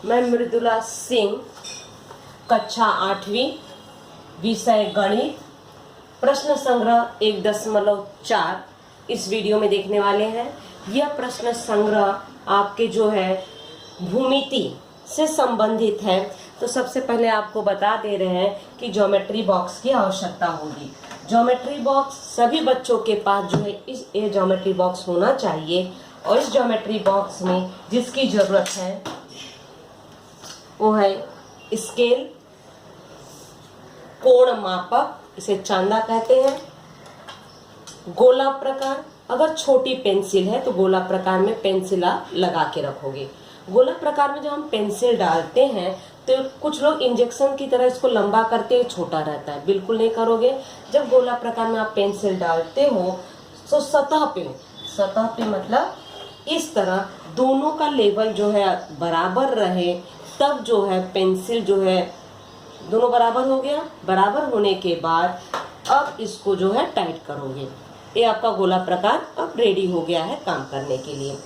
मैं मृदुला सिंह, कक्षा 8वीं, विषय गणित, प्रश्न संग्रह 1.4 इस वीडियो में देखने वाले हैं। यह प्रश्न संग्रह आपके जो है भूमिति से संबंधित है। तो सबसे पहले आपको बता दे रहे हैं कि ज्योमेट्री बॉक्स की आवश्यकता होगी। ज्योमेट्री बॉक्स सभी बच्चों के पास जो है ये ज्योमेट्री बॉक्स होना चाहिए, और इस ज्योमेट्री बॉक्स में जिसकी जरूरत है वो है स्केल, कोण मापक, इसे चांदा कहते हैं, गोला प्रकार, अगर छोटी पेंसिल है तो गोला प्रकार में पेंसिल आप लगा के रखोगे। गोला प्रकार में जब हम पेंसिल डालते हैं तो कुछ लोग इंजेक्शन की तरह इसको लंबा करते हैं, छोटा रहता है, बिल्कुल नहीं करोगे। जब गोला प्रकार में आप पेंसिल डालते हो तो सतह पे मतलब इस तरह दोनों का लेवल जो है बराबर रहे, तब जो है पेंसिल जो है दोनों बराबर हो गया। बराबर होने के बाद अब इसको जो है टाइट करोगे। ये आपका गोला प्रकार अब रेडी हो गया है काम करने के लिए।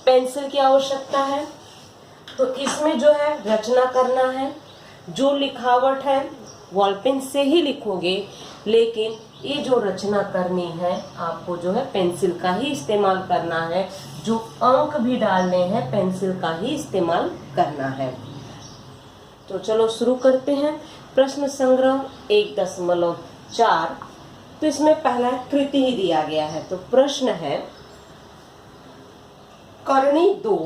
पेंसिल की आवश्यकता है, तो इसमें जो है रचना करना है। जो लिखावट है बॉल पेन से ही लिखोगे, लेकिन ये जो रचना करनी है आपको जो है पेंसिल का ही इस्तेमाल करना है। जो अंक भी डालने हैं पेंसिल का ही इस्तेमाल करना है। तो चलो शुरू करते हैं। प्रश्न संग्रह 1.4। तो इसमें पहला कृति ही दिया गया है। तो प्रश्न है करनी 2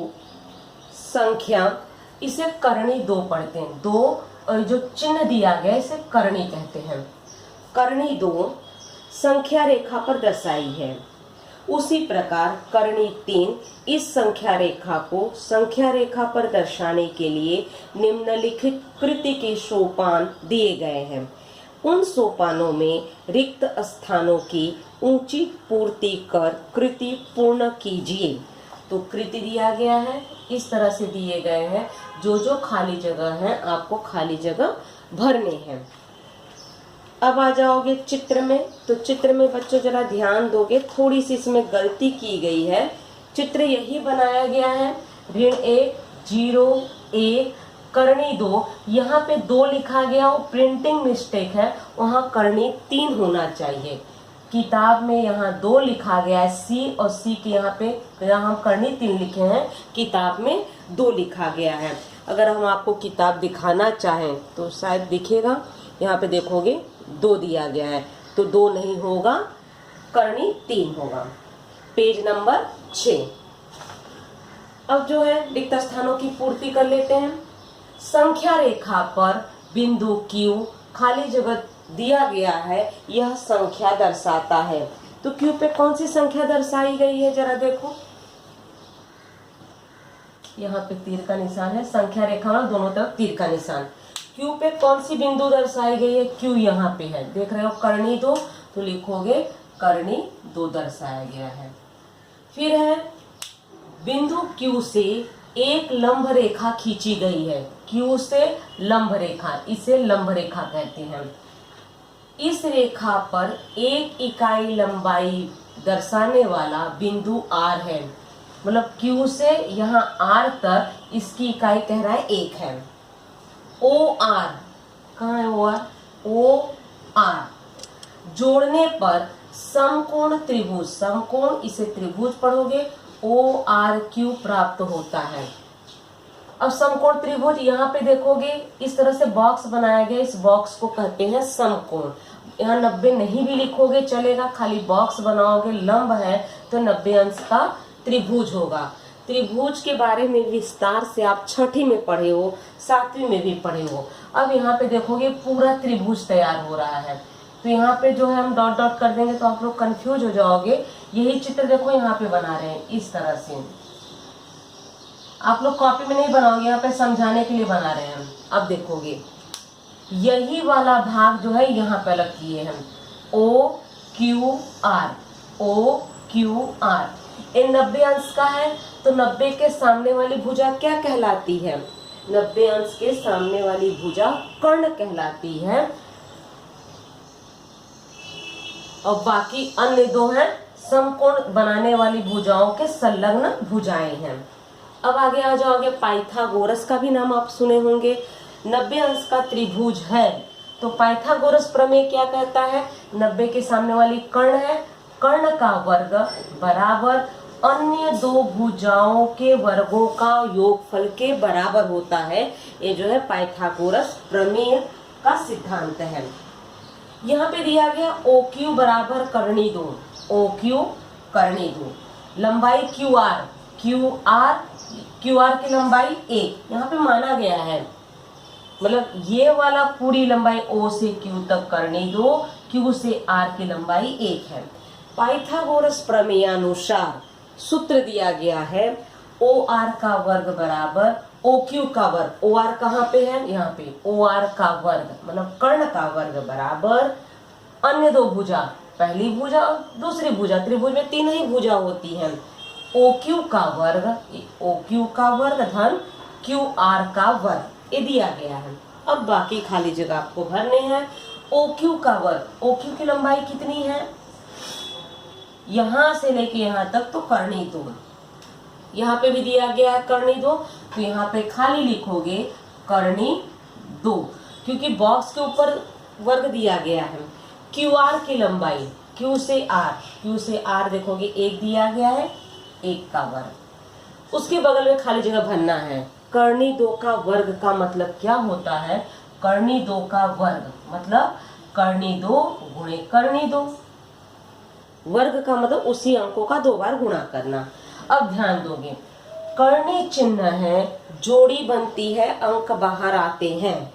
संख्या, इसे करनी 2 पढ़ते हैं। 2 और जो चिन्ह दिया गया इसे करनी कहते हैं। करनी 2 संख्या रेखा पर दर्शाई है। उसी प्रकार करनी 3 इस संख्या रेखा को संख्या रेखा पर दर्शाने के लिए निम्नलिखित कृति के सोपान दिए गए हैं। उन सोपानों में रिक्त स्थानों की ऊंची पूर्ति कर कृति पूर्ण कीजिए। तो कृति दिया गया है, इस तरह से दिए गए हैं। जो खाली जगह है आपको खाली जगह भरने हैं। अब आ जाओगे चित्र में। तो चित्र में बच्चों जरा ध्यान दोगे, थोड़ी सी इसमें गलती की गई है। चित्र यही बनाया गया है, ऋण 1, 0, 1, करनी 2। यहाँ पे 2 लिखा गया, वो प्रिंटिंग मिस्टेक है, वहाँ करनी 3 होना चाहिए। किताब में यहाँ 2 लिखा गया है, सी और सी के यहाँ हम करनी 3 लिखे हैं, किताब में 2 लिखा गया है। अगर हम आपको किताब दिखाना चाहें तो शायद दिखेगा, यहाँ पे देखोगे 2 दिया गया है, तो 2 नहीं होगा, करनी 3 होगा। Page number 6। अब जो है रिक्त स्थानों की पूर्ति कर लेते हैं। संख्या रेखा पर बिंदु Q खाली जगह दिया गया है, यह संख्या दर्शाता है। तो Q पे कौन सी संख्या दर्शाई गई है जरा देखो। यहाँ पे तीर का निशान है, संख्या रेखा में दोनों तरफ तीर का निशान। Q पे कौन सी बिंदु दर्शाई गई है? Q यहाँ पे है, देख रहे हो करनी 2, तो लिखोगे करनी 2 दर्शाया गया है। फिर है बिंदु Q से एक लंब रेखा खींची गई है। Q से लंब रेखा, इसे लंब रेखा कहते हैं। इस रेखा पर 1 इकाई लंबाई दर्शाने वाला बिंदु R है। मतलब Q से यहाँ R तक इसकी इकाई कह रहा है 1 है। OR कहाँ है OR? OR जोड़ने पर समकोण त्रिभुज, समकोण इसे त्रिभुज पढ़ोगे, ORQ प्राप्त होता है। अब समकोण त्रिभुज यहाँ पे देखोगे इस तरह से बॉक्स बनाया गया, इस बॉक्स को कहते हैं समकोण। यहाँ 90 नहीं भी लिखोगे चलेगा, खाली बॉक्स बनाओगे, लंब है तो 90 अंश का त्रिभुज होगा। त्रिभुज के बारे में विस्तार से आप 6ठी में पढ़े हो, 7वीं में भी पढ़े हो। अब यहाँ पे देखोगे पूरा त्रिभुज तैयार हो रहा है, तो यहाँ पे जो है हम डॉट डॉट कर देंगे तो आप लोग कंफ्यूज हो जाओगे। यही चित्र देखो यहाँ पे बना रहे हैं, इस तरह से आप लोग कॉपी में नहीं बनाओगे, यहाँ पे समझाने के लिए बना रहे हैं। अब देखोगे यही वाला भाग जो है यहाँ पे अलग किए हैं, OQR, OQR। ये 90 अंश का है, तो 90 के सामने वाली भुजा क्या कहलाती है? 90 अंश के सामने वाली भुजा कर्ण कहलाती है, और बाकी अन्य 2 हैं समकोण बनाने वाली भुजाओं के संलग्न भुजाएं हैं। अब आगे आ जाओगे, पाइथागोरस का भी नाम आप सुने होंगे। 90 अंश का त्रिभुज है, तो पाइथागोरस प्रमेय क्या कहता है, 90 के सामने वाली कर्ण है, कर्ण का वर्ग बराबर अन्य दो भुजाओं के वर्गों का योगफल के बराबर होता है। ये जो है पाइथागोरस प्रमेय का सिद्धांत है। यहाँ पे दिया गया OQ बराबर करनी दो, OQ करनी दो, लंबाई QR की लंबाई 1 यहाँ पे माना गया है, मतलब ये वाला पूरी लंबाई O से Q तक करनी दो, Q से R की लंबाई 1 है। पाइथागोरस प्रमेयानुसार सूत्र दिया गया है OR का वर्ग बराबर OQ का वर्ग, OR कहाँ पे है, यहाँ पे, OR का वर्ग मतलब कर्ण का वर्ग बराबर अन्य दो भुजा, पहली भुजा और दूसरी भुजा, त्रिभुज में 3 ही भुजा होती हैं, OQ का वर्ग धन QR का वर्ग, ये दिया गया है। अब बाकी खाली जगह आपको भरने हैं। OQ का वर्ग, OQ की लंबाई कितनी है, यहां से लेके यहां तक तो करनी दो, यहाँ पे भी दिया गया है करनी दो, तो यहाँ पे खाली लिखोगे करनी दो, क्योंकि बॉक्स के ऊपर वर्ग दिया गया है। QR की लंबाई Q से R देखोगे 1 दिया गया है, 1 का वर्ग, उसके बगल में खाली जगह भरना है। करनी दो का वर्ग का मतलब क्या होता है, करनी दो का वर्ग मतलब करनी दो गुणे करनी दो, वर्ग का मतलब उसी अंकों का 2 बार गुणा करना। अब ध्यान दोगे, करनी चिन्ह है, जोड़ी बनती है, अंक बाहर आते हैं,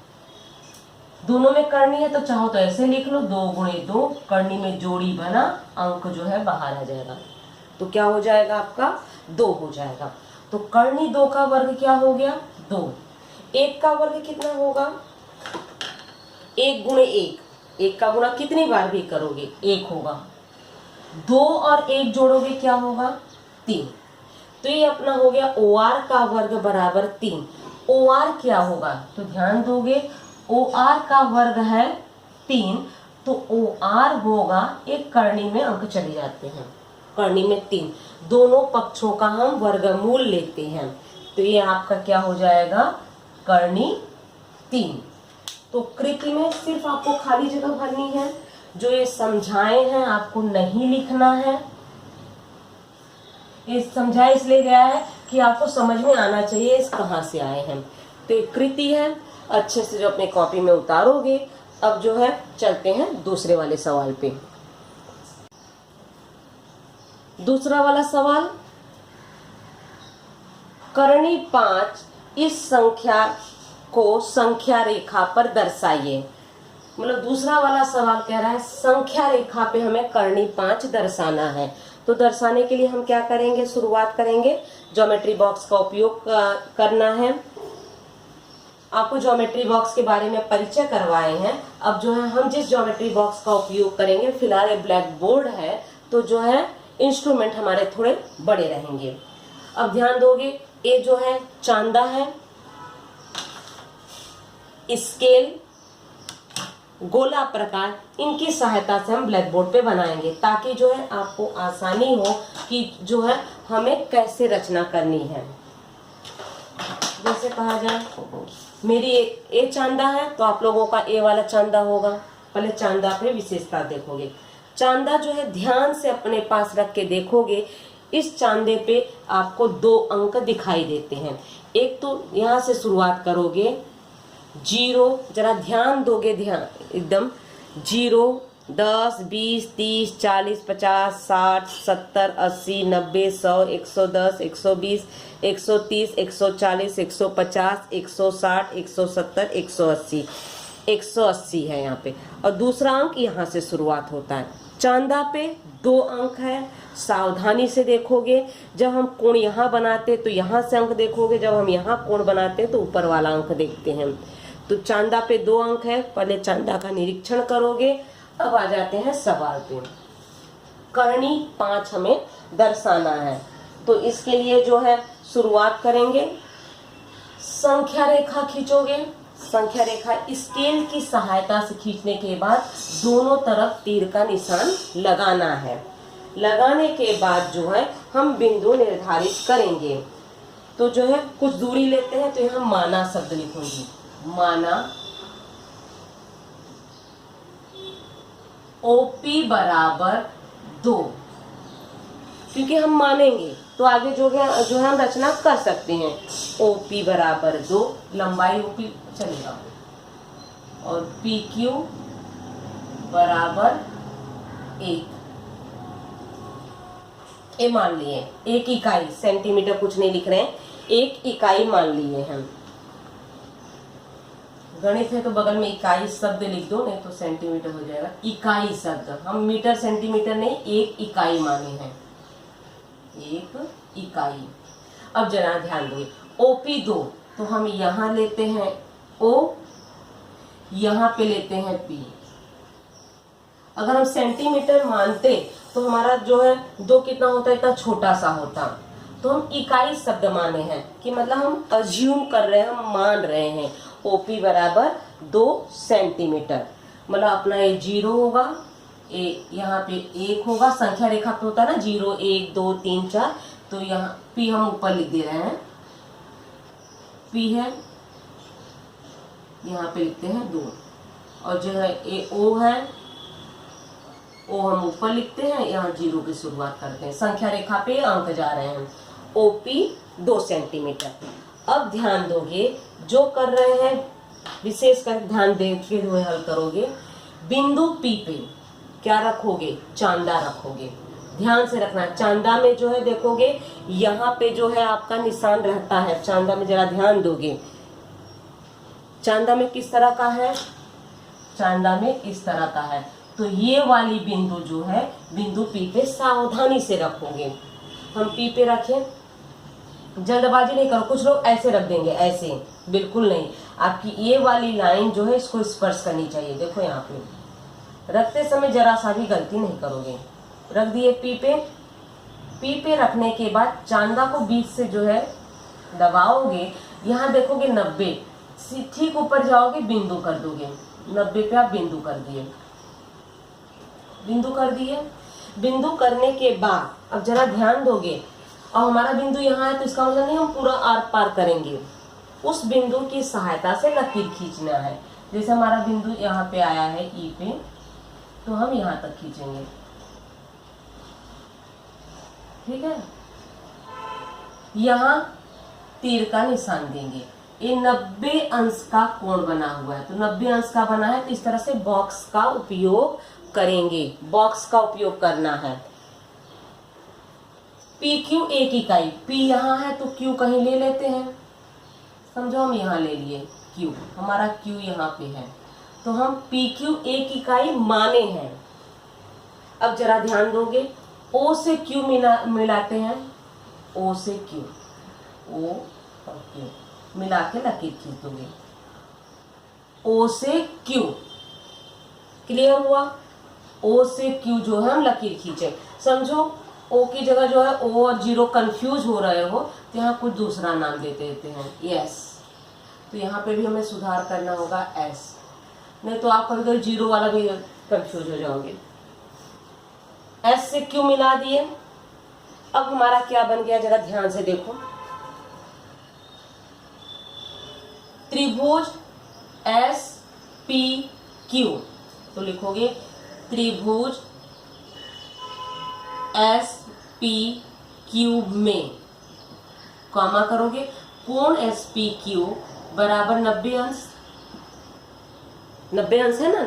दोनों में करनी है तो चाहो तो ऐसे लिख लो 2 गुणे 2, करनी में जोड़ी बना, अंक जो है बाहर आ जाएगा, तो क्या हो जाएगा आपका 2 हो जाएगा। तो करनी 2 का वर्ग क्या हो गया 2, 1 का वर्ग कितना होगा 1 गुणे 1, 1 का गुणा कितनी बार भी करोगे 1 होगा, 2 और 1 जोड़ोगे क्या होगा 3, तो ये अपना हो गया OR का वर्ग बराबर 3। OR क्या होगा, तो ध्यान दोगे OR का वर्ग है 3, तो OR होगा, एक करनी में अंक चले जाते हैं, करनी में 3, दोनों पक्षों का हम वर्गमूल लेते हैं, तो ये आपका क्या हो जाएगा करनी 3। तो कृति में सिर्फ आपको खाली जगह भरनी है, जो ये समझाए हैं आपको नहीं लिखना है, ये समझाया इसलिए गया है कि आपको समझ में आना चाहिए इस कहाँ से आए हैं। तो एक कृति है, अच्छे से जो अपने कॉपी में उतारोगे। अब जो है चलते हैं दूसरे वाले सवाल पे। दूसरा वाला सवाल, करनी 5 इस संख्या को संख्या रेखा पर दर्शाइए, मतलब दूसरा वाला सवाल कह रहा है संख्या रेखा पे हमें करनी 5 दर्शाना है। तो दर्शाने के लिए हम क्या करेंगे, शुरुआत करेंगे ज्योमेट्री बॉक्स का उपयोग करना है। आपको ज्योमेट्री बॉक्स के बारे में परिचय करवाए हैं। अब जो है हम जिस ज्योमेट्री बॉक्स का उपयोग करेंगे, फिलहाल ये ब्लैक बोर्ड है तो जो है इंस्ट्रूमेंट हमारे थोड़े बड़े रहेंगे। अब ध्यान दोगे, ये जो है चांदा है, स्केल, गोला प्रकार, इनकी सहायता से हम ब्लैक बोर्ड पे बनाएंगे ताकि जो है आपको आसानी हो कि जो है हमें कैसे रचना करनी है। जैसे कहा जाए मेरी ए चांदा है तो आप लोगों का ए वाला चांदा होगा। पहले चांदा पे विशेषता देखोगे। चांदा जो है ध्यान से अपने पास रख के देखोगे, इस चांदे पे आपको 2 अंक दिखाई देते हैं। एक तो यहाँ से शुरुआत करोगे 0, जरा ध्यान दोगे, ध्यान एकदम 0, 10, 20, 30, 40, 50, 60, 70, 80, 90, 100, 110, 120, 130, 140, 150, 160, 170, 180, 180 है यहाँ पे। और दूसरा अंक यहाँ से शुरुआत होता है। चांदा पे 2 अंक है, सावधानी से देखोगे। जब हम कोण यहाँ बनाते तो यहाँ से अंक देखोगे, जब हम यहाँ कोण बनाते तो ऊपर वाला अंक देखते हैं। तो चांदा पे 2 अंक है, पहले चांदा का निरीक्षण करोगे। अब आ जाते हैं सवाल पे। करनी 5 हमें दर्शाना है, तो इसके लिए जो है शुरुआत करेंगे, संख्या रेखा खींचोगे। संख्या रेखा स्केल की सहायता से खींचने के बाद दोनों तरफ तीर का निशान लगाना है। लगाने के बाद जो है हम बिंदु निर्धारित करेंगे। तो जो है कुछ दूरी लेते हैं, तो यहाँ माना शब्द लिखूंगी, माना OP बराबर 2, क्योंकि हम मानेंगे तो आगे जो है हम रचना कर सकते हैं। OP बराबर 2, लंबाई OP चलेगा, और PQ बराबर 1, ये मान लिए, 1 इकाई, सेंटीमीटर कुछ नहीं लिख रहे हैं, 1 इकाई मान लिए हम। गणित है तो बगल में इकाई शब्द लिख दो, नहीं तो सेंटीमीटर हो जाएगा। इकाई शब्द, हम मीटर सेंटीमीटर नहीं, 1 इकाई माने हैं, 1 इकाई। अब जरा ध्यान दो, OP 2, तो हम यहां लेते हैं O, यहां पे लेते हैं P। अगर हम सेंटीमीटर मानते तो हमारा जो है 2 कितना होता है, इतना छोटा सा होता। तो हम इकाई शब्द माने हैं कि मतलब हम अज्यूम कर रहे हैं, हम मान रहे हैं OP बराबर 2 सेंटीमीटर। मतलब अपना ये 0 होगा, यहाँ पे 1 होगा, संख्या रेखा पे होता है ना 0 1 2 3 4, तो यहाँ P हम ऊपर लिख दे रहे हैं, P है, यहाँ पे लिखते हैं 2, और जो है O है, O हम ऊपर लिखते हैं, यहाँ 0 की शुरुआत करते हैं, संख्या रेखा पे अंक जा रहे हैं। OP 2 centimetre. अब ध्यान दोगे, जो कर रहे हैं विशेष कर ध्यान देके हुए हल करोगे। बिंदु P पे क्या रखोगे, चांदा रखोगे, ध्यान से रखना। चांदा में जो है देखोगे, यहाँ पे जो है आपका निशान रहता है, चांदा में जरा ध्यान दोगे, चांदा में किस तरह का है, चांदा में इस तरह का है। तो ये वाली बिंदु जो है, बिंदु P पे सावधानी से रखोगे। हम P पे रखें, जल्दबाजी नहीं करो, कुछ लोग ऐसे रख देंगे, ऐसे बिल्कुल नहीं। आपकी ये वाली लाइन जो है इसको स्पर्श करनी चाहिए। देखो यहाँ पे रखते समय जरा सा भी गलती नहीं करोगे। रख दिए P पे। P पे रखने के बाद चांदा को बीच से जो है दबाओगे, यहाँ देखोगे 90, ठीक ऊपर जाओगे, बिंदु कर दोगे, 90 पे आप बिंदु कर दिए, बिंदु कर दिए। बिंदु करने के बाद अब जरा ध्यान दोगे, और हमारा बिंदु यहाँ है तो इसका मतलब नहीं हम पूरा आर पार करेंगे, उस बिंदु की सहायता से लकीर खींचना है। जैसे हमारा बिंदु यहाँ पे आया है E पे, तो हम यहाँ तक खींचेंगे, ठीक है। यहाँ तीर का निशान देंगे। ये 90 अंश का कोण बना हुआ है, तो 90 अंश का बना है, तो इस तरह से बॉक्स का उपयोग करेंगे, बॉक्स का उपयोग करना है। PQ 1 इकाई, P यहाँ है तो Q कहीं ले लेते हैं, समझो हम यहाँ ले लिए Q, हमारा Q यहाँ पे है, तो हम PQ 1 इकाई माने हैं। अब जरा ध्यान दोगे, O से Q मिलाते हैं, O से Q, O और Q मिला के लकीर खींच दोगे, O से Q, क्लियर हुआ। O से Q जो है हम लकीर खींचे, समझो O की जगह जो है O और 0 कंफ्यूज हो रहे हो तो यहाँ कुछ दूसरा नाम दे देते हैं, S, तो यहाँ पे भी हमें सुधार करना होगा S, नहीं तो आप कभी कभी 0 वाला भी कंफ्यूज हो जाओगे। S से Q मिला दिए। अब हमारा क्या बन गया, जरा ध्यान से देखो, त्रिभुज SPQ, तो लिखोगे त्रिभुज SPQ में कॉमा करोगे, कोण SPQ बराबर 90 अंश, 90 अंश है ना,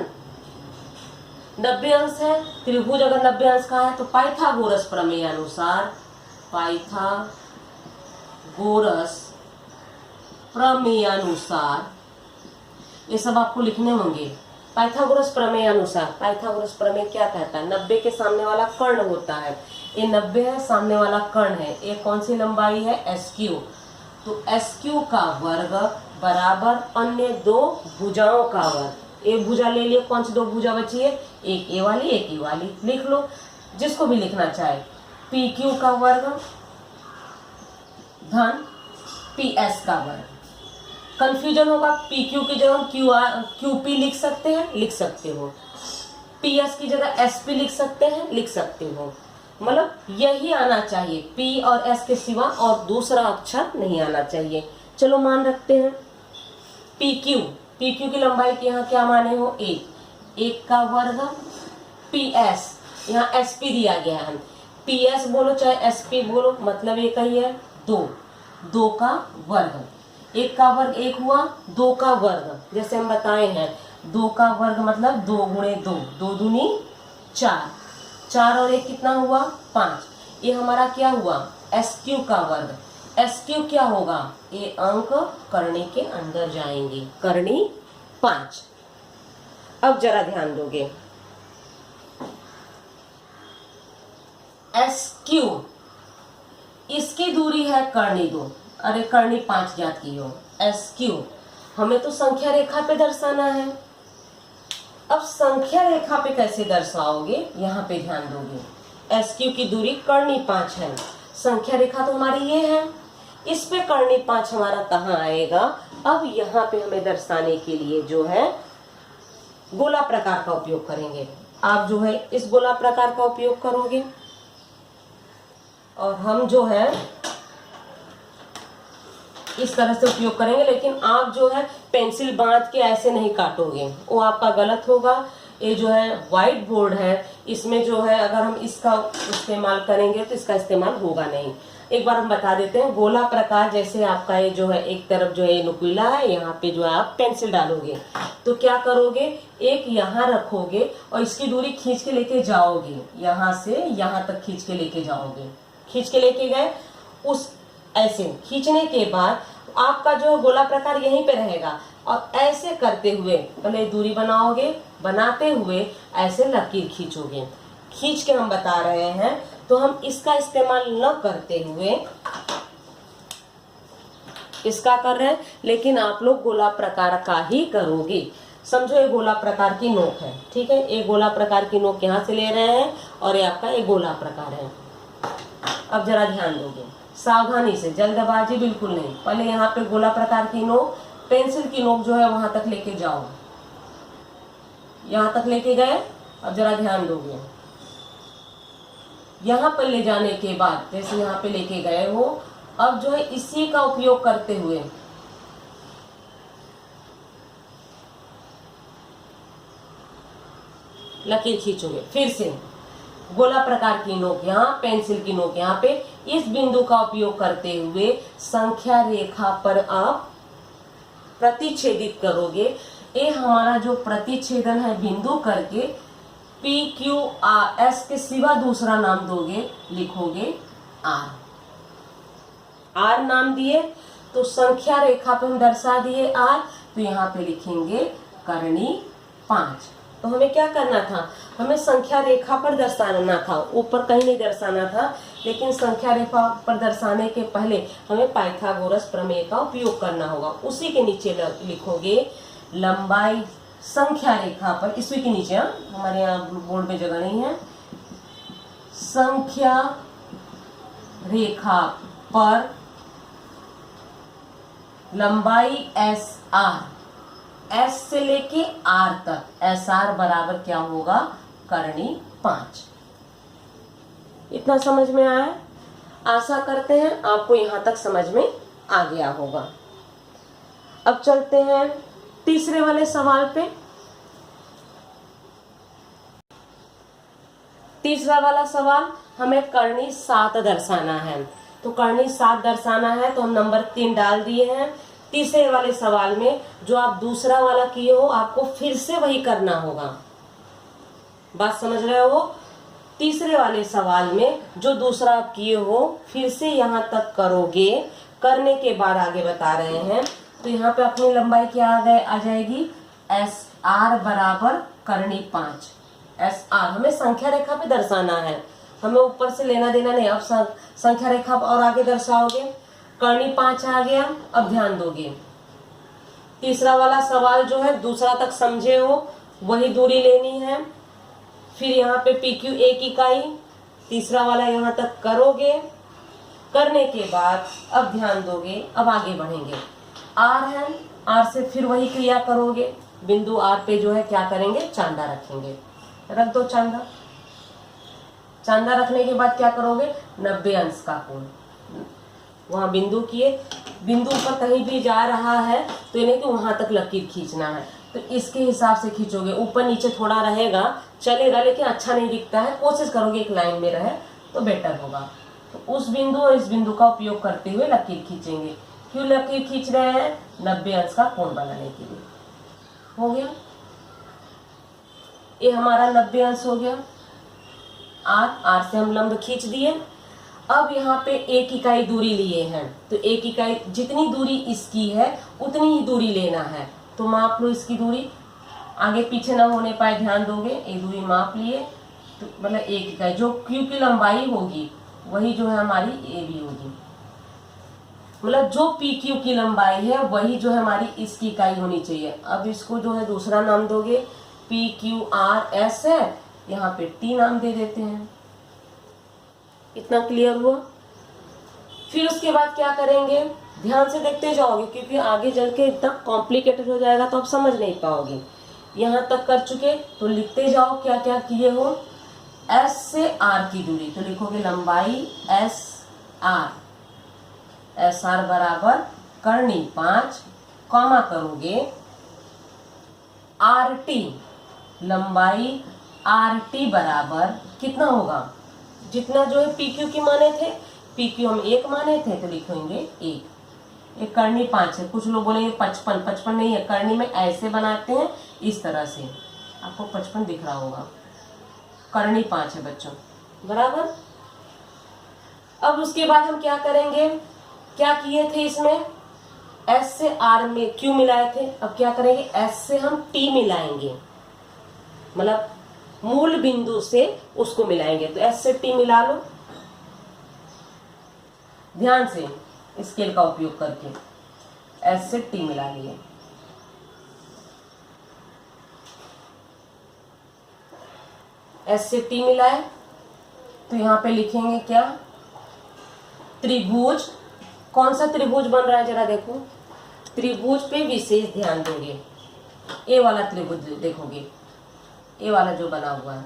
90 अंश है। त्रिभुज अगर 90 अंश का है तो पाइथागोरस प्रमेय अनुसार, पाइथागोरस प्रमेय अनुसार, ये सब आपको लिखने होंगे। पाइथागोरस प्रमेय अनुसार, पाइथागोरस प्रमेय क्या कहता है, 90 के सामने वाला कर्ण होता है, ये 90 है, सामने वाला कर्ण है, ये कौन सी लंबाई है, SQ, तो SQ का वर्ग बराबर अन्य 2 भुजाओं का वर्ग। एक भुजा ले लिए, कौन सी 2 भुजा बची है, एक ये वाली एक ये वाली, लिख लो जिसको भी लिखना चाहे। PQ का वर्ग धन PS का वर्ग। कंफ्यूजन होगा, PQ की जगह हम QP लिख सकते हैं, लिख सकते हो, PS की जगह SP लिख सकते हैं, लिख सकते हो। मतलब यही आना चाहिए, P और S के सिवा और दूसरा अक्षर नहीं आना चाहिए। चलो मान रखते हैं PQ, PQ की लंबाई के यहाँ क्या माने हो 1, 1 का वर्ग। PS, यहाँ SP दिया गया है, PS बोलो चाहे SP बोलो मतलब एक ही है, 2, 2 का वर्ग। 1 का वर्ग 1 हुआ, 2 का वर्ग जैसे हम बताए हैं 2 का वर्ग मतलब 2 गुणे 2, 2 दूनी 4, 4 और 1 कितना हुआ 5। ये हमारा क्या हुआ SQ का वर्ग। SQ क्या होगा, ये अंक करनी के अंदर जाएंगे, करनी 5। अब जरा ध्यान दोगे, SQ इसकी दूरी है करनी 2, अरे करनी 5 ज्ञात की हो। SQ हमें तो संख्या रेखा पे दर्शाना है। अब संख्या रेखा पे कैसे दर्शाओगे, यहाँ पे ध्यान दोगे। SQ की दूरी करनी 5 है, संख्या रेखा तो हमारी ये है, इस पे करनी 5 हमारा कहाँ आएगा। अब यहाँ पे हमें दर्शाने के लिए जो है गोला प्रकार का उपयोग करेंगे। आप जो है इस गोला प्रकार का उपयोग करोगे और हम जो है इस तरह से उपयोग करेंगे, लेकिन आप जो है पेंसिल बांध के ऐसे नहीं काटोगे, वो आपका गलत होगा। ये जो है व्हाइट बोर्ड है, इसमें जो है अगर हम इसका इस्तेमाल करेंगे तो इसका इस्तेमाल होगा नहीं। एक बार हम बता देते हैं, गोला प्रकार जैसे आपका ये जो है एक तरफ जो है ये नुकीला है, यहाँ पे जो है आप पेंसिल डालोगे तो क्या करोगे, एक यहाँ रखोगे और इसकी दूरी खींच के लेके जाओगे, यहाँ से यहाँ तक खींच के लेके जाओगे। खींच के लेके गए, उस ऐसे खींचने के बाद आपका जो गोला प्रकार यहीं पे रहेगा और ऐसे करते हुए पहले दूरी बनाओगे, बनाते हुए ऐसे लकीर खींचोगे। खींच के हम बता रहे हैं, तो हम इसका इस्तेमाल न करते हुए इसका कर रहे हैं, लेकिन आप लोग गोला प्रकार का ही करोगे। समझो ये गोला प्रकार की नोक है, ठीक है, ये गोला प्रकार की नोक यहाँ से ले रहे हैं और ये आपका ये गोला प्रकार है। अब जरा ध्यान दोगे, सावधानी से, जल्दबाजी बिल्कुल नहीं। पहले यहाँ पे गोला प्रकार की नोक, पेंसिल की नोक जो है वहां तक लेके जाओ, यहाँ तक लेके गए। अब जरा ध्यान दोगे, यहाँ पर ले जाने के बाद जैसे यहाँ पे लेके गए हो, अब जो है इसी का उपयोग करते हुए लकीर खींचोगे। फिर से गोला प्रकार की नोक यहाँ, पेंसिल की नोक यहाँ पे, इस बिंदु का उपयोग करते हुए संख्या रेखा पर आप प्रतिच्छेदित करोगे। ये हमारा जो प्रतिच्छेदन है बिंदु करके PQRS के सिवा दूसरा नाम दोगे, लिखोगे R। R नाम दिए तो संख्या रेखा पे हम दर्शा दिए R, तो यहाँ पे लिखेंगे करनी 5। तो हमें क्या करना था, हमें संख्या रेखा पर दर्शाना था, ऊपर कहीं नहीं दर्शाना था। लेकिन संख्या रेखा पर दर्शाने के पहले हमें पाइथागोरस प्रमेय का उपयोग करना होगा। उसी के नीचे लिखोगे लंबाई संख्या रेखा पर, इसी के नीचे, हमारे यहाँ बोर्ड में जगह नहीं है, संख्या रेखा पर लंबाई SR, S से लेके R तक, SR बराबर क्या होगा, करनी 5। इतना समझ में आया? आशा करते हैं आपको यहाँ तक समझ में आ गया होगा। अब चलते हैं तीसरे वाले सवाल पे। तीसरा वाला सवाल, हमें करनी 7 दर्शाना है। तो करनी 7 दर्शाना है तो हम नंबर 3 डाल दिए हैं। तीसरे वाले सवाल में जो आप दूसरा वाला किए हो, आपको फिर से वही करना होगा। बात समझ रहे हो? तीसरे वाले सवाल में जो दूसरा आप किए हो, फिर से यहाँ तक करोगे। करने के बाद आगे बता रहे हैं, तो यहाँ पे अपनी लंबाई क्या आ जाएगी, SR बराबर करनी 5। SR हमें संख्या रेखा पे दर्शाना है, हमें ऊपर से लेना देना नहीं। अब संख्या रेखा और आगे दर्शाओगे, करनी 5 आ गया। अब ध्यान दोगे, तीसरा वाला सवाल जो है दूसरा तक समझे हो, वही दूरी लेनी है। फिर यहाँ पे PQ 1 इकाई, तीसरा वाला यहाँ तक करोगे। करने के बाद अब ध्यान दोगे, अब आगे बढ़ेंगे। R है, R से फिर वही क्रिया करोगे। बिंदु R पे जो है क्या करेंगे, चांदा रखेंगे। रख दो चांदा। चांदा रखने के बाद क्या करोगे, 90 अंश का कोण वहां बिंदु किए, बिंदु ऊपर कहीं भी जा रहा है तो इन्हें कि वहां तक लकीर खींचना है, तो इसके हिसाब से खींचोगे। ऊपर नीचे थोड़ा रहेगा चलेगा लेकिन अच्छा नहीं दिखता है, कोशिश करोगे एक लाइन में रहे तो बेटर होगा। तो उस बिंदु और इस बिंदु का उपयोग करते हुए लकीर खींचेंगे। क्यों लकीर खींच रहे हैं, 90 अंश का कोण बनाने के लिए। हो गया, ये हमारा 90 अंश हो गया। आर से हम लंब खींच दिए। अब यहाँ पे 1 इकाई दूरी लिए हैं, तो 1 इकाई जितनी दूरी इसकी है उतनी ही दूरी लेना है, तो माप लो इसकी दूरी, आगे पीछे ना होने पाए ध्यान दोगे। एक दूरी माप लिए तो मतलब 1 इकाई, जो क्यू की लंबाई होगी वही जो है हमारी ए बी होगी, मतलब जो पी क्यू की लंबाई है वही जो है हमारी इसकी इकाई होनी चाहिए। अब इसको जो है दूसरा नाम दोगे, पी क्यू आर एस है, यहाँ पे टी नाम दे देते हैं। इतना क्लियर हुआ। फिर उसके बाद क्या करेंगे, ध्यान से देखते जाओगे क्योंकि आगे चल के इतना कॉम्प्लिकेटेड हो जाएगा तो आप समझ नहीं पाओगे। यहाँ तक कर चुके तो लिखते जाओ क्या क्या किए हो। एस से आर की दूरी, तो लिखोगे लंबाई एस आर बराबर करनी 5, कॉमा करोगे आर टी, लंबाई आर टी बराबर कितना होगा, जितना जो है पी क्यू की माने थे, पी क्यू हम 1 माने थे तो लिखेंगे 1, एक करनी 5 है। कुछ लोग बोलेंगे 55, 55 नहीं है, करनी में ऐसे बनाते हैं इस तरह से, आपको 55 दिख रहा होगा, करनी 5 है बच्चों, बराबर। अब उसके बाद हम क्या करेंगे, क्या किए थे इसमें, एस से आर में क्यू मिलाए थे, अब क्या करेंगे एस से हम टी मिलाएंगे, मतलब मूल बिंदु से उसको मिलाएंगे, तो एस से टी मिला लो ध्यान से स्केल का उपयोग करके, एस से टी मिला लिए। एस से टी मिलाए तो यहां पे लिखेंगे क्या, त्रिभुज, कौन सा त्रिभुज बन रहा है जरा देखो, त्रिभुज पे विशेष ध्यान दोगे, ए वाला त्रिभुज देखोगे, ए वाला जो बना हुआ है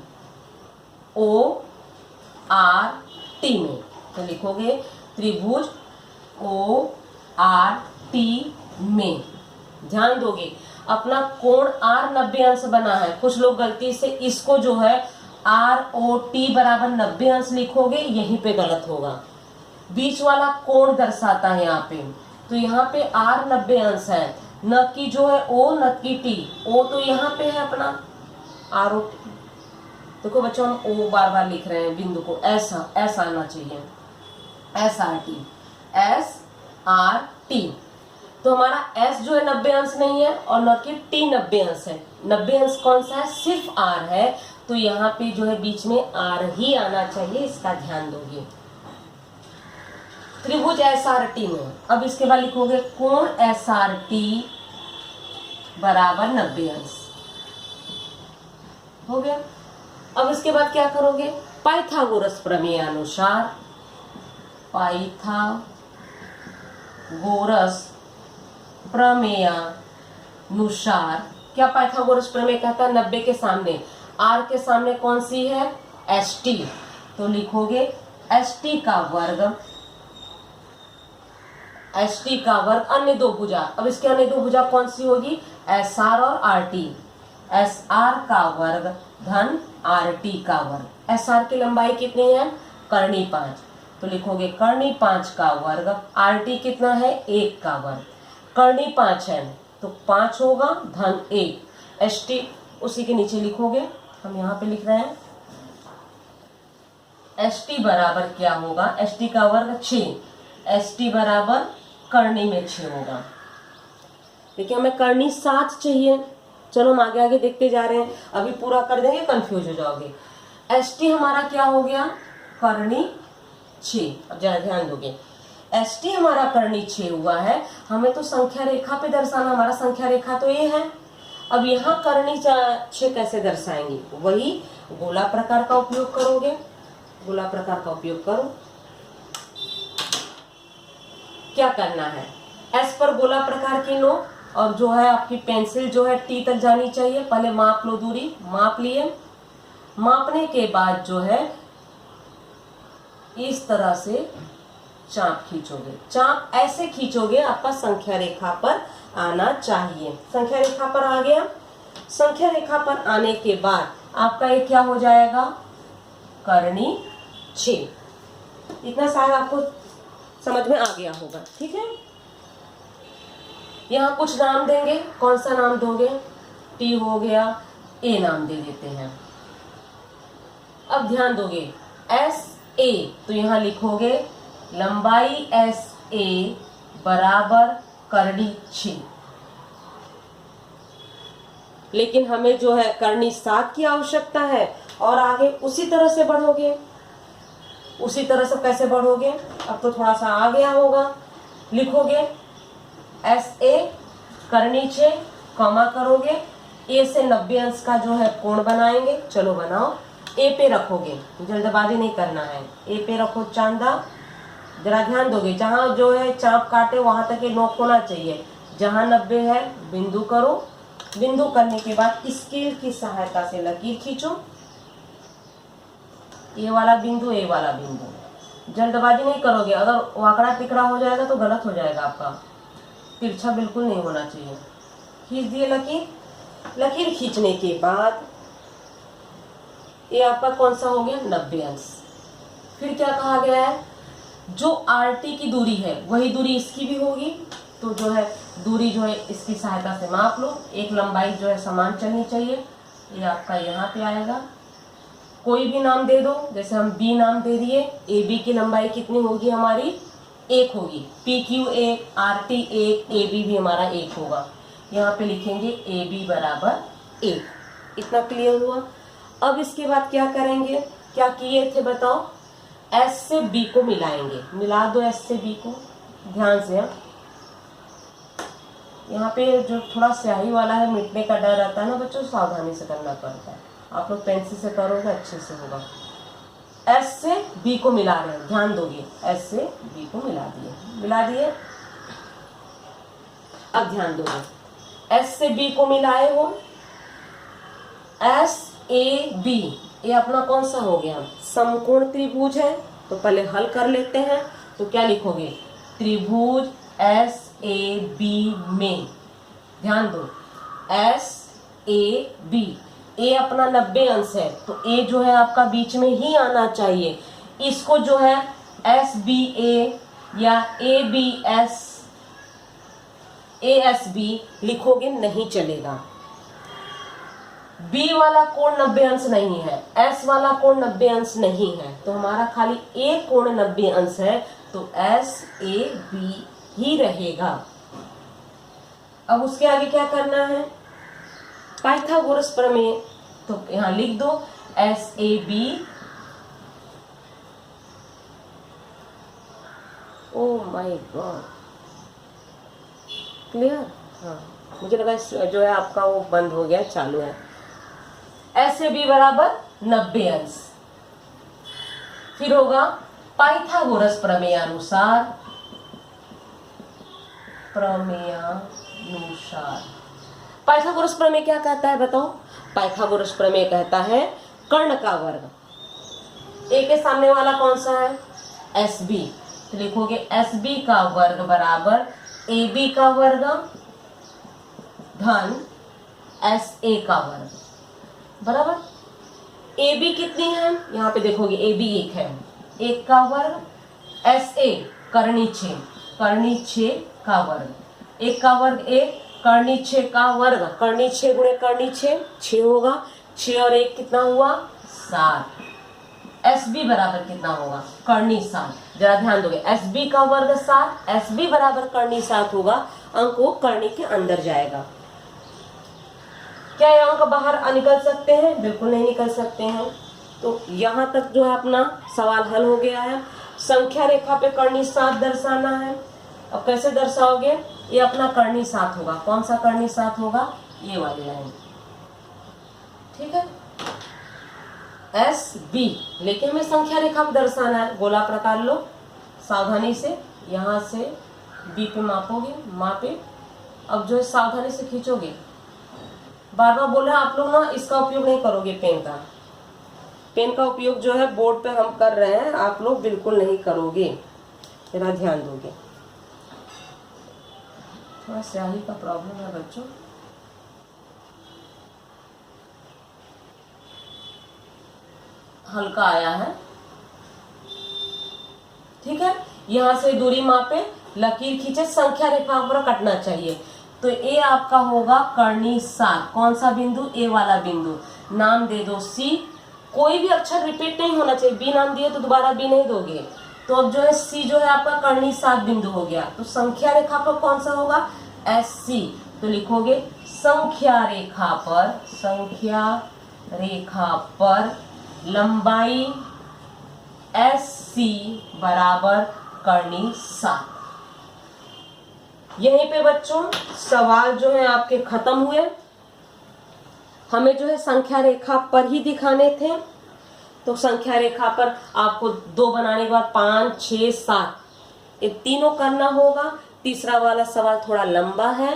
ओ आर टी में, तो लिखोगे त्रिभुज ओ आर टी में। ध्यान दोगे अपना कोण आर 90 अंश बना है, कुछ लोग गलती से इसको जो है आर ओ टी बराबर 90 अंश लिखोगे, यहीं पे गलत होगा, बीच वाला कोण दर्शाता है यहाँ पे, तो यहाँ पे आर 90 अंश है, न कि जो है ओ न कि टी, ओ तो यहाँ पे है अपना आर ओ टी। देखो बच्चों हम ओ बार बार लिख रहे हैं बिंदु को, ऐसा ऐसा आना चाहिए, S R T, S R T, तो हमारा एस जो है 90 अंश नहीं है और न कि टी 90 अंश है। 90 अंश कौन सा है, सिर्फ आर है, तो यहाँ पे जो है बीच में आर ही आना चाहिए, इसका ध्यान दोगे। त्रिभुज एस आर टी में अब इसके बाद लिखोगे कोण एस आर टी बराबर 90 अंश, हो गया। अब इसके बाद क्या करोगे, पाइथागोरस प्रमेय अनुसार, पाइथागोरस प्रमेयानुसार, क्या पाइथागोरस प्रमेय कहता है, 90 के सामने आर के सामने कौन सी है, एस टी, तो लिखोगे एस टी का वर्ग, एस टी का वर्ग अन्य दो भुजा, अब इसके अन्य दो भुजा कौन सी होगी, एस आर और आर टी, एस आर का वर्ग धन आर टी का वर्ग। एस आर की लंबाई कितनी है, करनी 5, तो लिखोगे करनी 5 का वर्ग, आर टी कितना है 1 का वर्ग, करनी 5 है तो 5 होगा धन 1, एस टी उसी के नीचे लिखोगे, हम यहाँ पे लिख रहे हैं एस टी बराबर क्या होगा, एस टी का वर्ग 6, एस टी बराबर करनी में 6 होगा। देखिए हमें करनी 7 चाहिए, चलो हम आगे आगे देखते जा रहे हैं, अभी पूरा कर देंगे कंफ्यूज हो जाओगे। एस टी हमारा क्या हो गया, करनी 6, अब जरा ध्यान दोगे, एस टी हमारा करनी 6 हुआ है, हमें तो संख्या रेखा पे दर्शाना, हमारा संख्या रेखा तो ये है। अब यहाँ करनी 6 कैसे दर्शाएंगे, वही गोला प्रकार का उपयोग करोगे, गोला प्रकार का उपयोग करो। क्या करना है, एस पर गोला प्रकार की लो और जो है आपकी पेंसिल जो है टी तक जानी चाहिए, पहले माप लो दूरी, माप लिए, मापने के बाद जो है इस तरह से चाप खींचोगे। चाप ऐसे खींचोगे आपका संख्या रेखा पर आना चाहिए। संख्या रेखा पर आ गया। संख्या रेखा पर आने के बाद आपका ये क्या हो जाएगा, कर्णी छेद। इतना शायद आपको समझ में आ गया होगा। ठीक है, यहाँ कुछ नाम देंगे। कौन सा नाम दोगे? टी हो गया, ए नाम दे देते हैं। अब ध्यान दोगे एस ए, तो यहाँ लिखोगे लंबाई एस ए बराबर कर्णी छेद। लेकिन हमें जो है कर्णी 7 की आवश्यकता है और आगे उसी तरह से बढ़ोगे। उसी तरह से कैसे बढ़ोगे? अब तो थोड़ा सा आ गया होगा। लिखोगे एस ए कर्णी छेद, कॉमा करोगे, ए से 90 अंश का जो है कोण बनाएंगे। चलो बनाओ। ए पे रखोगे, जल्दबाजी नहीं करना है। ए पे रखो चांदा। जरा ध्यान दोगे, जहां जो है चाप काटे वहां तक ये नोक होना चाहिए। जहां 90 है बिंदु करो। बिंदु करने के बाद स्केल की सहायता से लकीर खींचो। ये वाला बिंदु, ये वाला बिंदु। जल्दबाजी नहीं करोगे, अगर वाकड़ा तिकड़ा हो जाएगा तो गलत हो जाएगा आपका। तिरछा बिल्कुल नहीं होना चाहिए। खींच दिए लकीर। लकीर खींचने के बाद ये आपका कौन सा हो गया, 90 अंश। फिर क्या कहा गया है, जो आरटी की दूरी है वही दूरी इसकी भी होगी। तो जो है दूरी जो है इसकी सहायता से माप लो। एक लंबाई जो है समान चलनी चाहिए। ये आपका यहाँ पे आएगा। कोई भी नाम दे दो, जैसे हम बी नाम दे दिए। ए बी की लंबाई कितनी होगी हमारी, 1 होगी। P Q 1, R T 1, A B भी हमारा 1 होगा। यहाँ पे लिखेंगे ए बी बराबर 1। इतना क्लियर हुआ। अब इसके बाद क्या करेंगे, क्या किए थे बताओ, एस से बी को मिलाएंगे। मिला दो एस से बी को ध्यान से। यहाँ पे जो थोड़ा स्याही वाला है मिटने का डर रहता है ना बच्चों, सावधानी से करना पड़ता है। आप लोग पेंसिल से करोगे अच्छे से होगा। एस से बी को मिला रहे हैं, ध्यान दोगे। एस से बी को मिला दिए। अब ध्यान दोगे, एस से बी को मिलाए हो। एस ए बी, ये अपना कौन सा हो गया, समकोण त्रिभुज है। तो पहले हल कर लेते हैं। तो क्या लिखोगे, त्रिभुज एस ए बी में, ध्यान दो, एस ए बी, ए अपना 90 अंश है तो ए जो है आपका बीच में ही आना चाहिए। इसको जो है एस बी ए या A B S, A S B लिखोगे नहीं चलेगा। बी वाला कोण 90 अंश नहीं है, एस वाला कोण 90 अंश नहीं है, तो हमारा खाली ए कोण 90 अंश है। तो एस ए बी ही रहेगा। अब उसके आगे क्या करना है, पाइथागोरस प्रमेय। तो यहां लिख दो S A B, oh my god, clear. हाँ, मुझे लगा जो है आपका वो बंद हो गया, चालू है। एस ए बी बराबर 90 अंश। फिर होगा पाइथागोरस प्रमेयानुसार, पाइथागोरस प्रमेय क्या कहता है बताओ। पाइथागोरस प्रमेय कहता है कर्ण का वर्ग। ए के सामने वाला कौन सा है, एस बी। तो लिखोगे एस बी का वर्ग बराबर ए बी का वर्ग धन एस ए का वर्ग बराबर। ए बी कितनी है, यहाँ पे देखोगे ए बी 1 है, 1 का वर्ग, एस ए कर्णी 6, कर्णी 6 का वर्ग, 1 का वर्ग 1, कर्णी 6 का वर्ग, कर्णी 6 गुणे कर्णी 6 होगा। 6 और 1 कितना हुआ, 7। एस बी बराबर कितना होगा, कर्णी 7। जरा ध्यान दोगे, एस बी का वर्ग 7, एस बी बराबर कर्णी 7 होगा। अंक वो कर्णी के अंदर जाएगा। क्या ये अंक बाहर निकल सकते हैं, बिल्कुल नहीं निकल सकते हैं। तो यहाँ तक जो है अपना सवाल हल हो गया है। संख्या रेखा पे कर्णी 7 दर्शाना है। अब कैसे दर्शाओगे, ये अपना कर्णी 7 होगा। कौन सा कर्णी 7 होगा, ये वाली लाइन, ठीक है। एस बी, लेकिन हमें संख्या रेखा पे दर्शाना है। गोला प्रकार लो सावधानी से, यहाँ से बी पे मापोगे, मापे। अब जो है सावधानी से खींचोगे। बार बार बोल रहे हैं आप लोग ना, इसका उपयोग नहीं करोगे पेन का। पेन का उपयोग जो है बोर्ड पे हम कर रहे हैं, आप लोग बिल्कुल नहीं करोगे, जरा ध्यान दोगे। थोड़ा स्याही का प्रॉब्लम है बच्चों। हल्का आया है, ठीक है। यहां से दूरी मापे, लकीर खींचे, संख्या रेखा पर कटना चाहिए। तो ए आपका होगा कर्णी 7। कौन सा बिंदु? ए वाला बिंदु। नाम दे दो सी। कोई भी अक्षर रिपीट नहीं होना चाहिए। बी नाम दिए तो दोबारा बी नहीं दोगे। तो अब जो है सी जो है आपका कर्णी 7 बिंदु हो गया। तो संख्या रेखा पर कौन सा होगा? S C. तो लिखोगे संख्या रेखा पर लंबाई एस सी बराबर कर्णी 7। यहीं पे बच्चों सवाल जो है आपके खत्म हुए। हमें जो है संख्या रेखा पर ही दिखाने थे। तो संख्या रेखा पर आपको 2 बनाने के बाद 5, 6, 7 ये तीनों करना होगा। तीसरा वाला सवाल थोड़ा लंबा है,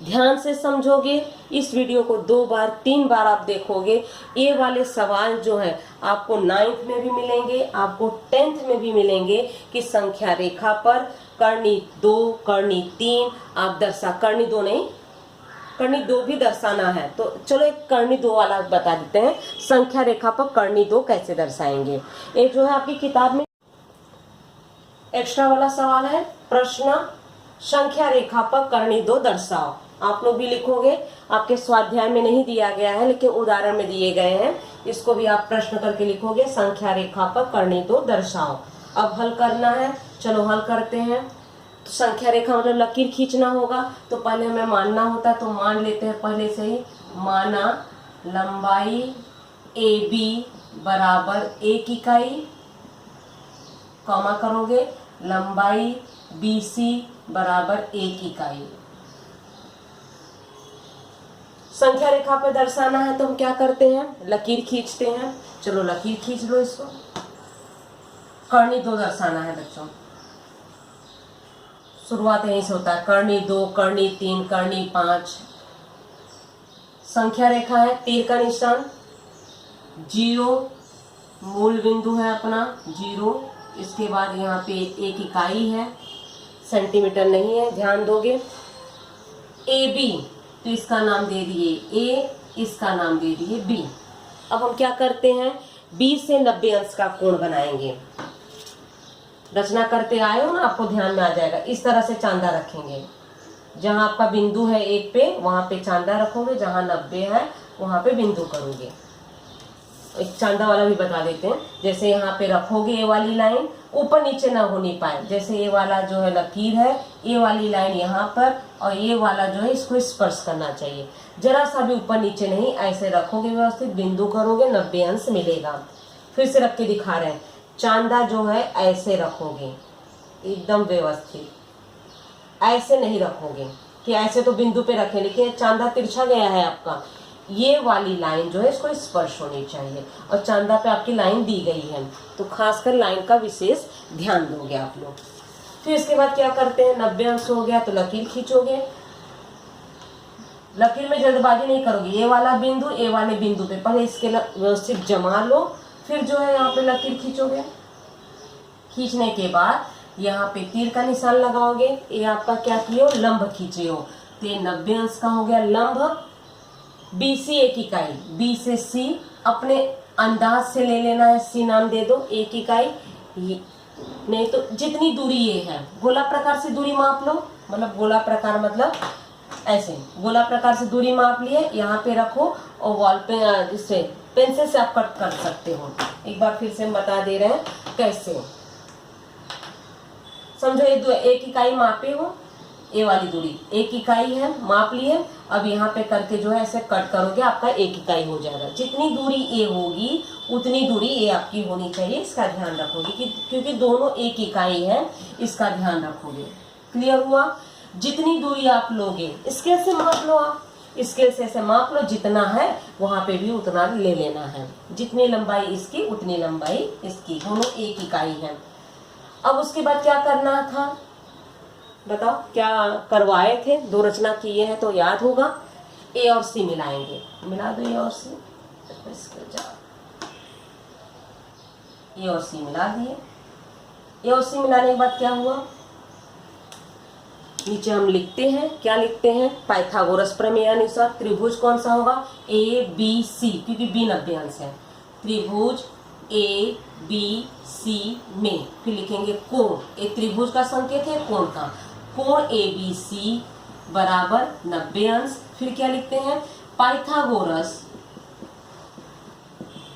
ध्यान से समझोगे। इस वीडियो को 2 बार 3 बार आप देखोगे। ये वाले सवाल जो है आपको 9th में भी मिलेंगे, आपको 10th में भी मिलेंगे कि संख्या रेखा पर कर्णी 2, कर्णी 3 आप कर्णी 2 नहीं, कर्णी 2 भी दर्शाना है। तो चलो एक कर्णी 2 वाला बता देते हैं। संख्या रेखा पर कर्णी 2 कैसे दर्शाएंगे। ये जो है आपकी किताब में एक्स्ट्रा वाला सवाल है। प्रश्न संख्या रेखा पर कर्णी 2 दर्शाओ। आप लोग भी लिखोगे, आपके स्वाध्याय में नहीं दिया गया है लेकिन उदाहरण में दिए गए हैं। इसको भी आप प्रश्न करके लिखोगे, संख्या रेखा पर कर्णी 2 दर्शाओ। अब हल करना है, चलो हल करते हैं। तो संख्या रेखा मतलब लकीर खींचना होगा। तो पहले हमें मानना होता है, तो मान लेते हैं पहले से ही। माना लंबाई ए बी बराबर 1 इकाई, कॉमा करोगे, लंबाई बी सी बराबर 1 इकाई। संख्या रेखा पे दर्शाना है तो हम क्या करते हैं? लकीर खींचते हैं। चलो लकीर खींच लो इसको। कर्णी 2 दर्शाना है बच्चों। शुरुआत यहीं से होता है। कर्णी 2, कर्णी 3, कर्णी 5। संख्या रेखा है, तीर का निशान, 0 मूल बिंदु है अपना 0। इसके बाद यहाँ पे 1 इकाई है, सेंटीमीटर नहीं है, ध्यान दोगे। ए बी, तो इसका नाम दे दिए ए, इसका नाम दे दिए बी। अब हम क्या करते हैं? बी से 90 अंश का कोण बनाएंगे। रचना करते आए हो ना, आपको ध्यान में आ जाएगा। इस तरह से चांदा रखेंगे। जहां आपका बिंदु है 1 पे, वहां पे चांदा रखोगे। जहां 90 है वहां पे बिंदु करोगे। एक चांदा वाला भी बता देते हैं। जैसे यहाँ पे रखोगे, ये वाली लाइन ऊपर नीचे ना होनी पाए। जैसे ये वाला जो है लकीर है, ये वाली लाइन यहाँ पर, और ये वाला जो है इसको स्पर्श करना चाहिए। जरा सा भी ऊपर नीचे नहीं, ऐसे रखोगे, व्यवस्थित बिंदु करोगे, 90 अंश मिलेगा। फिर से रख के दिखा रहे हैं। चांदा जो है ऐसे रखोगे, एकदम व्यवस्थित। ऐसे नहीं रखोगे कि ऐसे तो बिंदु पे रखे, लेकिन चांदा तिरछा गया है आपका। ये वाली लाइन जो है इसको स्पर्श होनी चाहिए, और चांदा पे आपकी लाइन दी गई है, तो खासकर लाइन का विशेष ध्यान दोगे आप लोग। फिर इसके बाद क्या करते हैं? 90 अंश हो गया तो लकीर खींचोगे। लकीर में जल्दबाजी नहीं करोगे। ये वाला बिंदु, ये वाले बिंदु पे पहले इसके व्यवस्थित जमा लो, फिर जो है यहाँ पे लकीर खींचोगे। खींचने के बाद यहाँ पे तीर का निशान लगाओगे। ये आपका क्या किए हो? लंब खींचे हो। तो ये 90 अंश का हो गया लंब। बी सी 1 इकाई, बी से सी अपने अंदाज से ले लेना है। सी नाम दे दो 1 इकाई। नहीं तो जितनी दूरी ये है, गोला प्रकार से दूरी माप लो। मतलब गोला प्रकार मतलब ऐसे गोला प्रकार से दूरी माप लिए, यहाँ पे रखो और वॉल पे इससे पेंसिल से आप कट कर सकते हो। एक बार फिर से हम बता दे रहे हैं कैसे। समझो ये 1 इकाई मापे हो, ए वाली दूरी 1 इकाई है, माप लिए। अब यहाँ पे करके जो है ऐसे कट करोगे, आपका 1 इकाई हो जाएगा। जितनी दूरी ए होगी उतनी दूरी ए आपकी होनी चाहिए, इसका ध्यान रखोगे कि क्योंकि दोनों 1 इकाई है, इसका ध्यान रखोगे। क्लियर हुआ? जितनी दूरी आप लोगे स्केल से माप लो। आप स्केल से ऐसे माप लो, जितना है वहां पे भी उतना ले लेना है। जितनी लंबाई इसकी उतनी लंबाई इसकी, दोनों 1 इकाई है। अब उसके बाद क्या करना था बताओ? क्या करवाए थे? 2 रचना किए हैं तो याद होगा। ए और सी मिलाएंगे। मिला दो ए और सी। ए और सी मिला दिए। ए और सी मिलाने के बाद क्या हुआ, नीचे हम लिखते हैं, क्या लिखते हैं, पाइथागोरस प्रमेय अनुसार त्रिभुज कौन सा होगा, ए बी सी, क्योंकि बी नब्यांश है। त्रिभुज ए बी सी में फिर लिखेंगे कोण, एक त्रिभुज का संकेत है कोण का, कोण ए बी सी बराबर 90 अंश। फिर क्या लिखते हैं, पाइथागोरस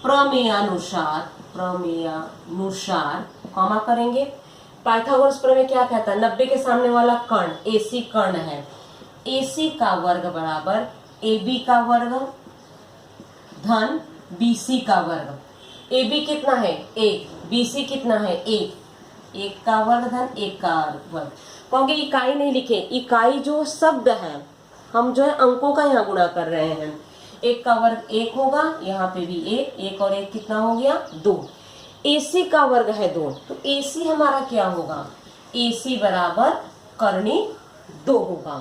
प्रमेयानुसार, प्रमेयानुसार कॉमा करेंगे। पाइथागोरस प्रमेय क्या कहता है, 90 के सामने वाला कर्ण AC कर्ण है, AC का वर्ग बराबर AB का वर्ग धन BC का वर्ग। AB कितना है 1, BC कितना है 1, 1 का वर्ग धन 1 का वर्ग। कहोगे इकाई नहीं लिखे, इकाई जो शब्द है, हम जो है अंकों का यहाँ गुणा कर रहे हैं। 1 का वर्ग 1 होगा, यहाँ पे भी 1 और 1 कितना हो गया 2। AC का वर्ग है 2, तो AC हमारा क्या होगा, AC बराबर कर्णी 2 होगा।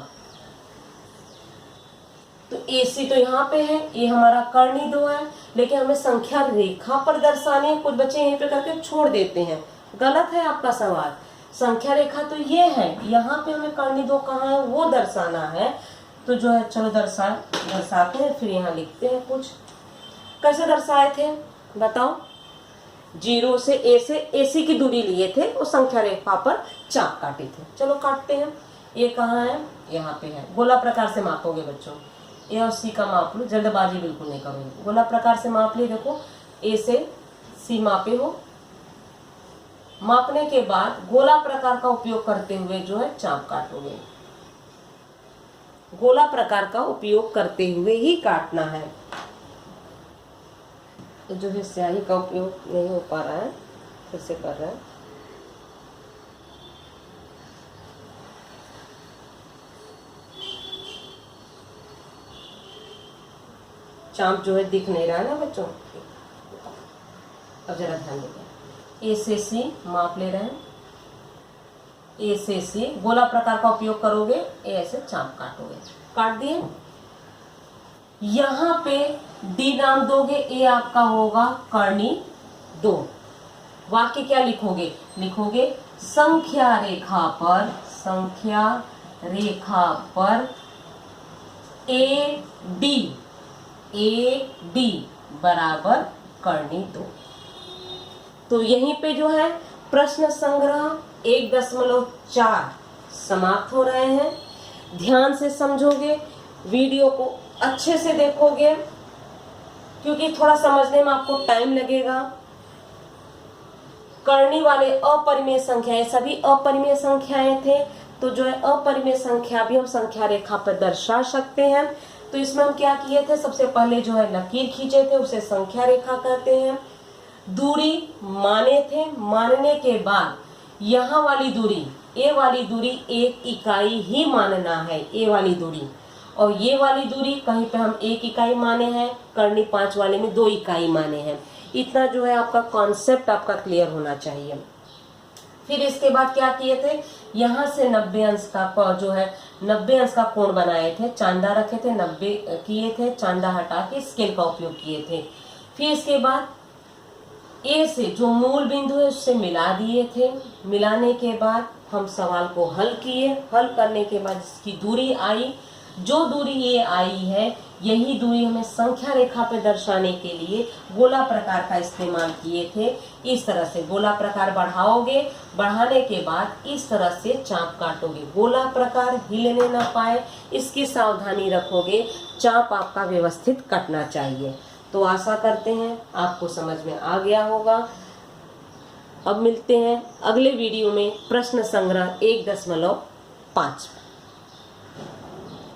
तो AC तो यहाँ पे है, ये हमारा कर्णी 2 है, लेकिन हमें संख्या रेखा पर दर्शानी है। कुछ बच्चे यहीं पे करके छोड़ देते हैं, गलत है आपका सवाल। संख्या रेखा तो ये है, यहाँ पे हमें कर्णी 2 कहाँ है वो दर्शाना है। तो जो है चलो दर्शाते हैं, फिर यहाँ लिखते हैं कुछ। कैसे दर्शाए थे बताओ, 0 से A से AC की दूरी लिए थे और संख्या रेखा पर चाप काटे थे। चलो काटते हैं। ये कहाँ है, यहाँ पे है। गोला प्रकार से मापोगे बच्चों, A और C का माप लो, जल्दबाजी बिल्कुल नहीं करोगे। गोला प्रकार से माप लिए, देखो A से C मापे हो। मापने के बाद गोला प्रकार का उपयोग करते हुए जो है चाप काटोगे। गोला प्रकार का उपयोग करते हुए ही काटना है। तो जो है स्याही का उपयोग नहीं हो पा रहा है, फिर से कर रहे हैं। चाप जो है दिख नहीं रहा है ना बच्चों, अब जरा ध्यान देंगे। A से C माप ले रहे हैं, A से C गोला प्रकार का उपयोग करोगे, A ऐसे चाप काटोगे। काट दिए। यहाँ पे D नाम दोगे, A आपका होगा कर्णी 2। वाक्य क्या लिखोगे, लिखोगे संख्या रेखा पर, संख्या रेखा पर AD बराबर कर्णी 2। तो यहीं पे जो है प्रश्न संग्रह 1.4 समाप्त हो रहे हैं। ध्यान से समझोगे, वीडियो को अच्छे से देखोगे, क्योंकि थोड़ा समझने में आपको टाइम लगेगा। कर्णी वाले अपरिमेय संख्याएं सभी अपरिमेय संख्याएं थे, तो जो है अपरिमेय संख्या भी हम संख्या रेखा पर दर्शा सकते हैं। तो इसमें हम क्या किए थे, सबसे पहले जो है लकीर खींचे थे, उसे संख्या रेखा कहते हैं। दूरी माने थे, मानने के बाद यहाँ वाली दूरी, ए वाली दूरी 1 इकाई ही मानना है, ए वाली दूरी। और ये वाली दूरी कहीं पे हम 1 इकाई माने हैं, कर्णी 5 वाले में 2 इकाई माने हैं। इतना जो है आपका कॉन्सेप्ट आपका क्लियर होना चाहिए। फिर इसके बाद क्या किए थे, यहाँ से 90 अंश का जो है 90 अंश का कोण बनाए थे, चांदा रखे थे, 90 किए थे, चांदा हटा के स्केल का उपयोग किए थे। फिर इसके बाद ए से जो मूल बिंदु है उससे मिला दिए थे। मिलाने के बाद हम सवाल को हल किए। हल करने के बाद इसकी दूरी आई, जो दूरी ये आई है यही दूरी हमें संख्या रेखा पे दर्शाने के लिए गोला प्रकार का इस्तेमाल किए थे। इस तरह से गोला प्रकार बढ़ाओगे, बढ़ाने के बाद इस तरह से चाप काटोगे। गोला प्रकार हिलने ना पाए इसकी सावधानी रखोगे। चाप आपका व्यवस्थित कटना चाहिए। तो आशा करते हैं आपको समझ में आ गया होगा। अब मिलते हैं अगले वीडियो में प्रश्न संग्रह 1.5